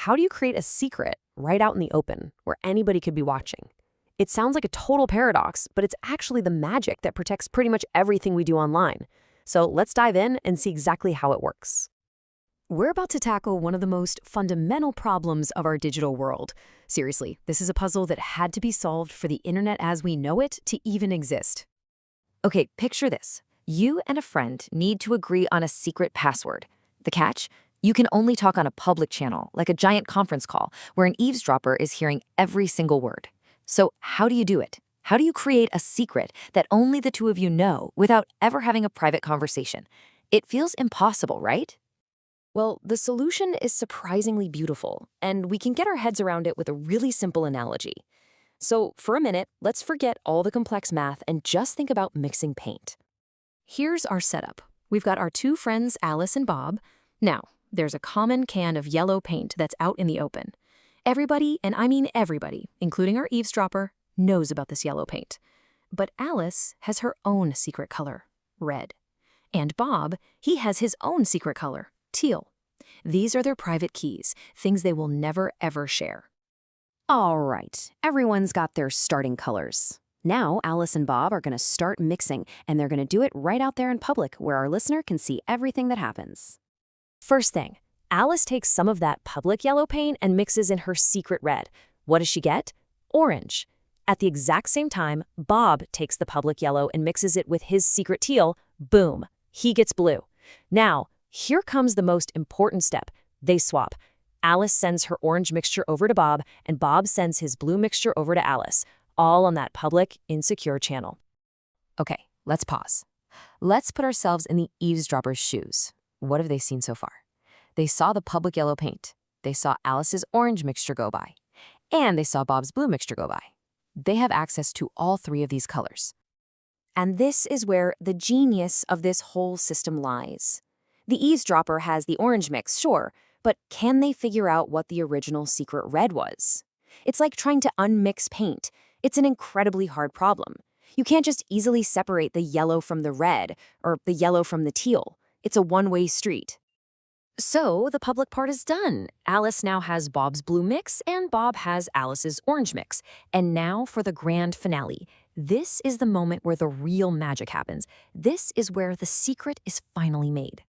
how do you create a secret right out in the open where anybody could be watching? It sounds like a total paradox, but it's actually the magic that protects pretty much everything we do online. So let's dive in and see exactly how it works. We're about to tackle one of the most fundamental problems of our digital world. Seriously, this is a puzzle that had to be solved for the internet as we know it to even exist. Okay, picture this. You and a friend need to agree on a secret password. The catch? You can only talk on a public channel, like a giant conference call, where an eavesdropper is hearing every single word. So how do you do it? How do you create a secret that only the two of you know without ever having a private conversation? It feels impossible, right? Well, the solution is surprisingly beautiful, and we can get our heads around it with a really simple analogy. So for a minute, let's forget all the complex math and just think about mixing paint. Here's our setup. We've got our two friends, Alice and Bob. Now, there's a common can of yellow paint that's out in the open. Everybody, and I mean everybody, including our eavesdropper, knows about this yellow paint. But Alice has her own secret color, red. And Bob, he has his own secret color, teal. These are their private keys, things they will never ever share. All right, everyone's got their starting colors. Now Alice and Bob are going to start mixing, and they're going to do it right out there in public where our listener can see everything that happens. First thing, Alice takes some of that public yellow paint and mixes in her secret red. What does she get? Orange. At the exact same time, Bob takes the public yellow and mixes it with his secret teal. Boom, he gets blue. Now, here comes the most important step. They swap. Alice sends her orange mixture over to Bob, and Bob sends his blue mixture over to Alice, all on that public, insecure channel. Okay, let's pause. Let's put ourselves in the eavesdropper's shoes. What have they seen so far? They saw the public yellow paint. They saw Alice's orange mixture go by. And they saw Bob's blue mixture go by. They have access to all three of these colors. And this is where the genius of this whole system lies. The eavesdropper has the orange mix, sure, but can they figure out what the original secret red was? It's like trying to unmix paint. It's an incredibly hard problem. You can't just easily separate the yellow from the red or the yellow from the teal. It's a one-way street. So the public part is done. Alice now has Bob's blue mix and Bob has Alice's orange mix. And now for the grand finale. This is the moment where the real magic happens. This is where the secret is finally made.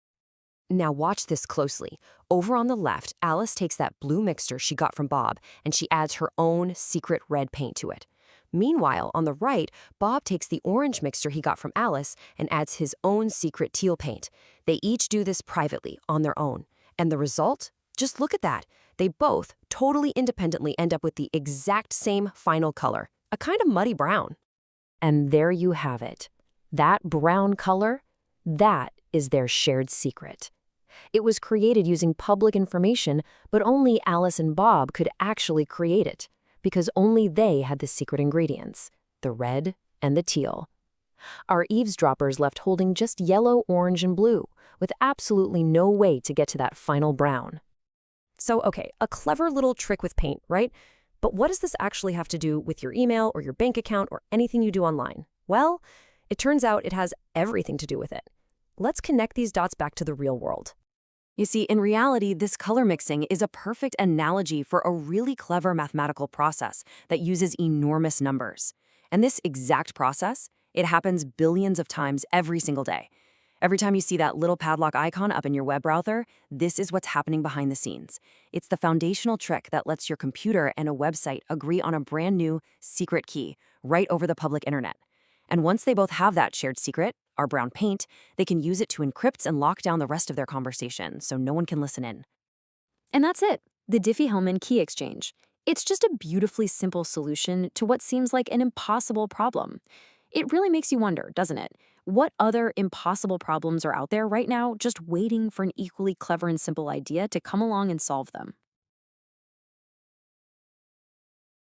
Now watch this closely. Over on the left, Alice takes that blue mixture she got from Bob and she adds her own secret red paint to it. Meanwhile, on the right, Bob takes the orange mixture he got from Alice and adds his own secret teal paint. They each do this privately, on their own. And the result? Just look at that. They both, totally independently, end up with the exact same final color, a kind of muddy brown. And there you have it. That brown color, that is their shared secret. It was created using public information, but only Alice and Bob could actually create it, because only they had the secret ingredients, the red and the teal. Our eavesdroppers left holding just yellow, orange, and blue, with absolutely no way to get to that final brown. So, okay, a clever little trick with paint, right? But what does this actually have to do with your email or your bank account or anything you do online? Well, it turns out it has everything to do with it. Let's connect these dots back to the real world. You see, in reality, this color mixing is a perfect analogy for a really clever mathematical process that uses enormous numbers. And this exact process, it happens billions of times every single day. Every time you see that little padlock icon up in your web browser, this is what's happening behind the scenes. It's the foundational trick that lets your computer and a website agree on a brand new secret key right over the public internet. And once they both have that shared secret, our brown paint, they can use it to encrypt and lock down the rest of their conversation so no one can listen in. And that's it, the Diffie-Hellman key exchange. It's just a beautifully simple solution to what seems like an impossible problem. It really makes you wonder, doesn't it? What other impossible problems are out there right now just waiting for an equally clever and simple idea to come along and solve them?